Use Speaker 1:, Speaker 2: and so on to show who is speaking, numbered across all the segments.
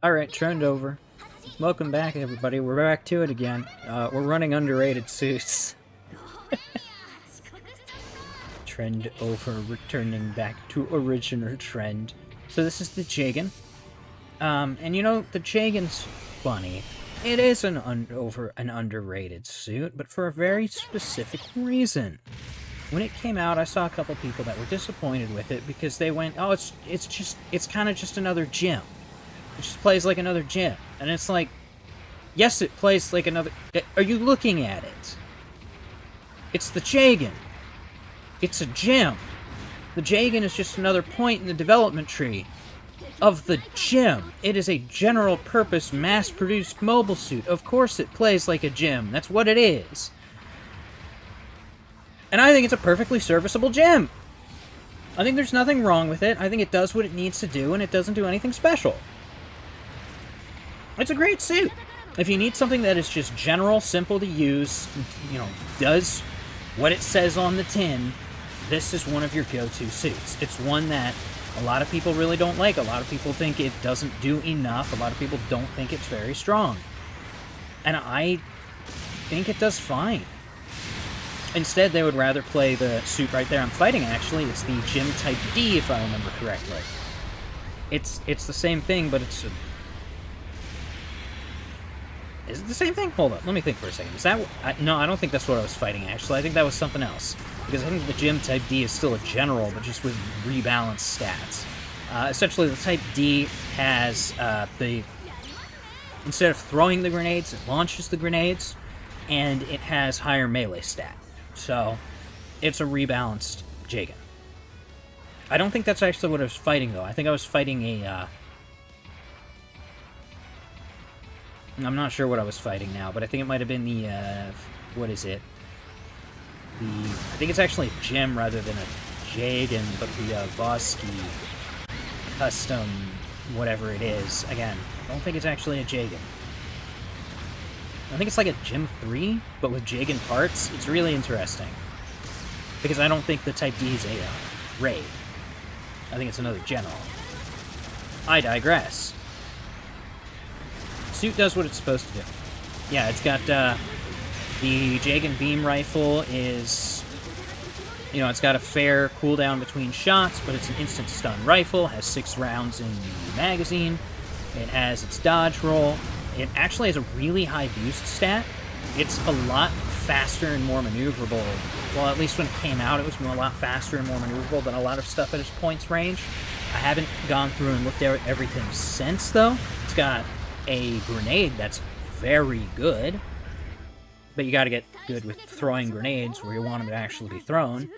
Speaker 1: Alright, trend over. Welcome back, everybody. We're back to it again. We're running underrated suits. Trend over, returning back to original trend. So this is the Jegan. And you know, the Jegan's funny. It is an underrated suit, but for a very specific reason. When it came out, I saw a couple people that were disappointed with it because they went, "Oh, it's kind of just another gym. It just plays like another gym." And it's like, yes, it plays like another... Are you looking at it? It's the Jegan. It's a gym. The Jegan is just another point in the development tree of the gym. It is a general-purpose, mass-produced mobile suit. Of course it plays like a gym. That's what it is. And I think it's a perfectly serviceable gym. I think there's nothing wrong with it. I think it does what it needs to do, and it doesn't do anything special. It's a great suit. If you need something that is just general, simple to use, you know, does what it says on the tin, this is one of your go-to suits. It's one that a lot of people really don't like. A lot of people think it doesn't do enough. A lot of people don't think it's very strong. And I think it does fine. Instead, they would rather play the suit right there I'm fighting, actually. It's the Gym Type D, if I remember correctly. It's the same thing, but it's a... Is it the same thing? Hold up, let me think for a second. Is that... No, I don't think that's what I was fighting, actually. I think that was something else. Because I think the Gym Type D is still a general, but just with rebalanced stats. Essentially, the Type D has the... Instead of throwing the grenades, it launches the grenades, and it has higher melee stat. So, it's a rebalanced Jegan. I don't think that's actually what I was fighting, though. I think I was fighting a, I'm not sure what I was fighting now, but I think it might have been the, what is it? I think it's actually a gem rather than a Jegan, but the, Vosky custom, whatever it is. Again, I don't think it's actually a Jegan. I think it's like a Gym 3, but with Jegan parts. It's really interesting. Because I don't think the Type D is a raid. I think it's another general. I digress. Suit does what it's supposed to do. Yeah, it's got, the Jegan beam rifle is... You know, it's got a fair cooldown between shots, but it's an instant stun rifle, has 6 rounds in the magazine. It has its dodge roll. It actually has a really high boost stat. It's a lot faster and more maneuverable. Well, at least when it came out, it was a lot faster and more maneuverable than a lot of stuff at its points range. I haven't gone through and looked at everything since, though. It's got a grenade that's very good, but you gotta get good with throwing grenades where you want them to actually be thrown.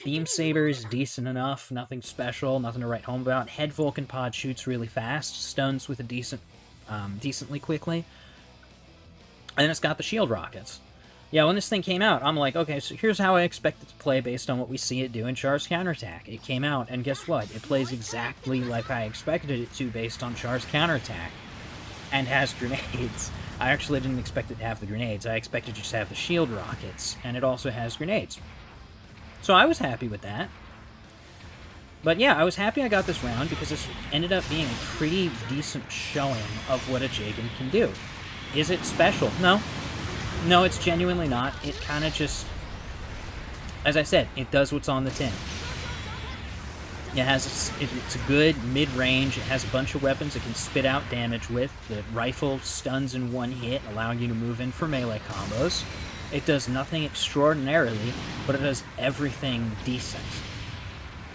Speaker 1: Beam Saber is decent enough, nothing special, nothing to write home about. Head Vulcan Pod shoots really fast, stuns with a decently quickly. And then it's got the shield rockets. Yeah, when this thing came out, I'm like, okay, so here's how I expect it to play based on what we see it do in Char's Counterattack. It came out, and guess what? It plays exactly like I expected it to based on Char's Counterattack. And has grenades. I actually didn't expect it to have the grenades. I expected it to just have the shield rockets. And it also has grenades. So I was happy with that. But yeah, I was happy I got this round because this ended up being a pretty decent showing of what a Jegan can do. Is it special? No. No, it's genuinely not. It kind of just... As I said, it does what's on the tin. It has... It's a good mid-range. It has a bunch of weapons it can spit out damage with. The rifle stuns in one hit, allowing you to move in for melee combos. It does nothing extraordinarily, but it does everything decent.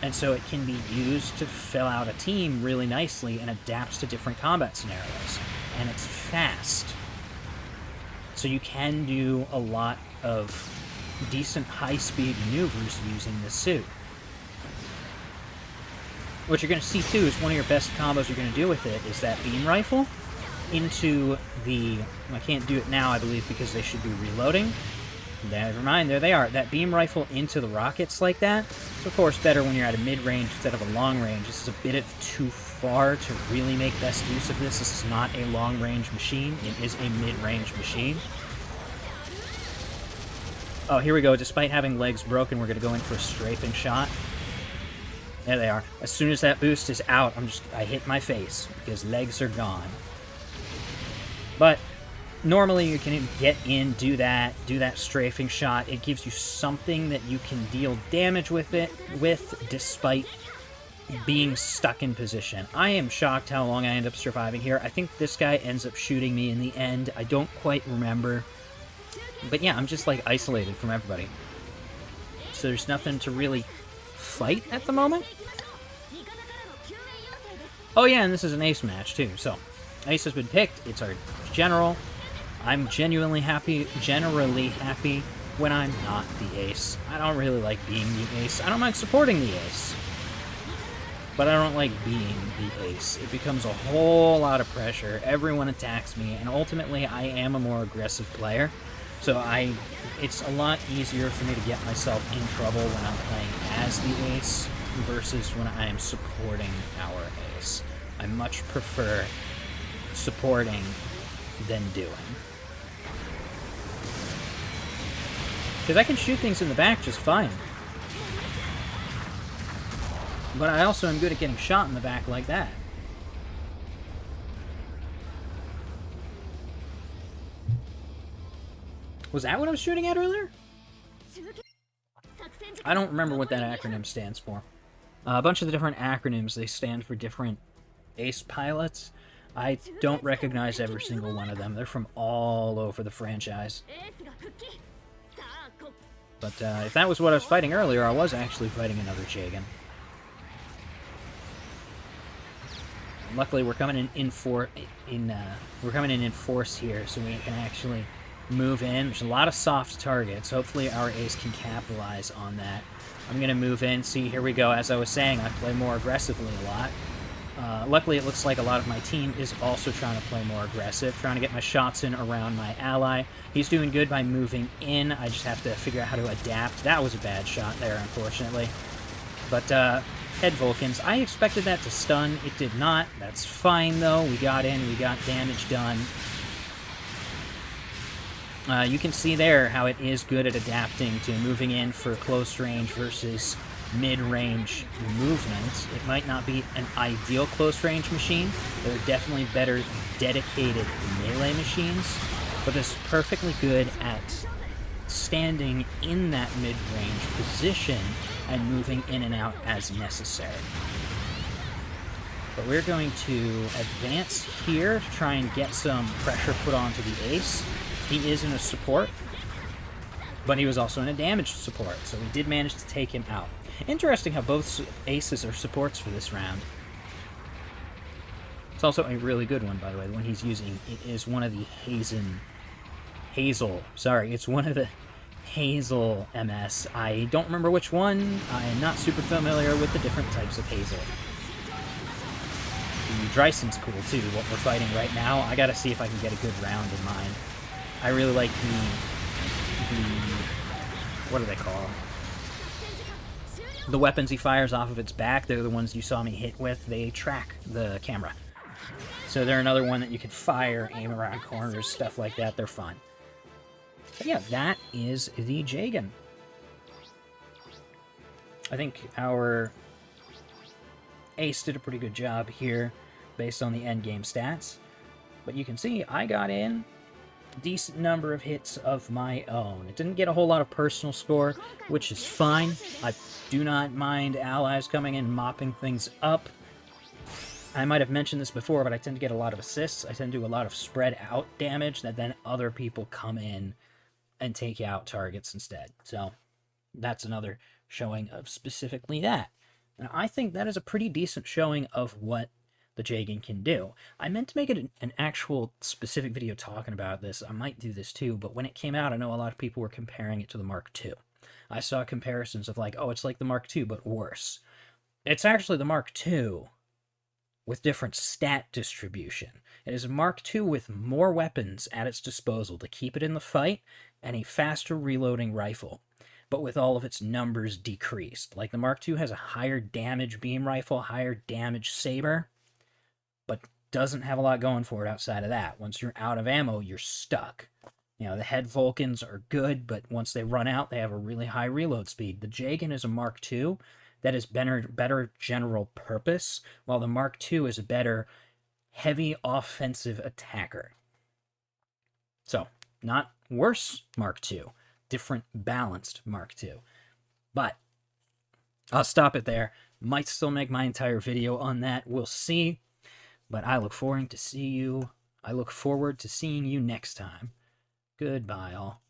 Speaker 1: And so it can be used to fill out a team really nicely and adapts to different combat scenarios. And it's fast. So you can do a lot of decent high-speed maneuvers using this suit. What you're going to see, too, is one of your best combos you're going to do with it is that beam rifle into the... I can't do it now, I believe, because they should be reloading. Never mind, there they are. That beam rifle into the rockets like that. It's, of course, better when you're at a mid-range instead of a long-range. This is a bit too far to really make best use of this. This is not a long-range machine. It is a mid-range machine. Oh, here we go. Despite having legs broken, we're going to go in for a strafing shot. There they are. As soon as that boost is out, I hit my face because legs are gone. But normally you can get in, do that strafing shot. It gives you something that you can deal damage with despite being stuck in position. I am shocked how long I end up surviving here. I think this guy ends up shooting me in the end. I don't quite remember. But yeah, I'm just like isolated from everybody. So there's nothing to really fight at the moment. Oh yeah, and this is an ace match too. So ace has been picked. It's our general. I'm generally happy when I'm not the ace. I don't really like being the ace. I don't mind supporting the ace, but I don't like being the ace. It becomes a whole lot of pressure. Everyone attacks me, and ultimately I am a more aggressive player. So it's a lot easier for me to get myself in trouble when I'm playing as the ace versus when I am supporting our ace. I much prefer supporting than doing. Because I can shoot things in the back just fine. But I also am good at getting shot in the back like that. Was that what I was shooting at earlier? I don't remember what that acronym stands for. A bunch of the different acronyms, they stand for different ace pilots. I don't recognize every single one of them. They're from all over the franchise. But if that was what I was fighting earlier, I was actually fighting another Jegan. Luckily, we're coming in force here, so we can actually move in. There's a lot of soft targets. Hopefully, our ace can capitalize on that. I'm gonna move in. See, here we go. As I was saying, I play more aggressively a lot. Luckily, it looks like a lot of my team is also trying to play more aggressive, trying to get my shots in around my ally. He's doing good by moving in. I just have to figure out how to adapt. That was a bad shot there, unfortunately. But head Vulcans, I expected that to stun. It did not. That's fine, though. We got in. We got damage done. You can see there how it is good at adapting to moving in for close range versus mid-range movement. It might not be an ideal close-range machine. There are definitely better dedicated melee machines, but this is perfectly good at standing in that mid-range position and moving in and out as necessary. But we're going to advance here to try and get some pressure put onto the ace. He is in a support, but he was also in a damaged support, so we did manage to take him out. Interesting how both aces are supports for this round. It's also a really good one, by the way. The one he's using, it is one of the it's one of the Hazel MS. I don't remember which one. I am not super familiar with the different types of Hazel. The Dryson's cool, too, what we're fighting right now. I gotta see if I can get a good round in mind. I really like the what do they call them? The weapons he fires off of its back, they're the ones you saw me hit with. They track the camera. So they're another one that you can fire, aim around corners, stuff like that. They're fun. But yeah, that is the Jegan. I think our ace did a pretty good job here based on the endgame stats. But you can see I got in decent number of hits of my own. It didn't get a whole lot of personal score, which is fine. I do not mind allies coming in and mopping things up. I might have mentioned this before, but I tend to get a lot of assists. I tend to do a lot of spread out damage that then other people come in and take out targets instead. So that's another showing of specifically that. And I think that is a pretty decent showing of what the Jegan can do. I meant to make it an actual specific video talking about this. I might do this too, but when it came out, I know a lot of people were comparing it to the Mark II. I saw comparisons of like, oh, it's like the Mark II, but worse. It's actually the Mark II with different stat distribution. It is a Mark II with more weapons at its disposal to keep it in the fight and a faster reloading rifle, but with all of its numbers decreased. Like the Mark II has a higher damage beam rifle, higher damage saber, but doesn't have a lot going for it outside of that. Once you're out of ammo, you're stuck. You know, the head Vulcans are good, but once they run out, they have a really high reload speed. The Jegan is a Mark II that is better general purpose, while the Mark II is a better heavy offensive attacker. So, not worse Mark II, different balanced Mark II. But I'll stop it there. Might still make my entire video on that. We'll see. But I look forward to seeing you next time. Goodbye, all.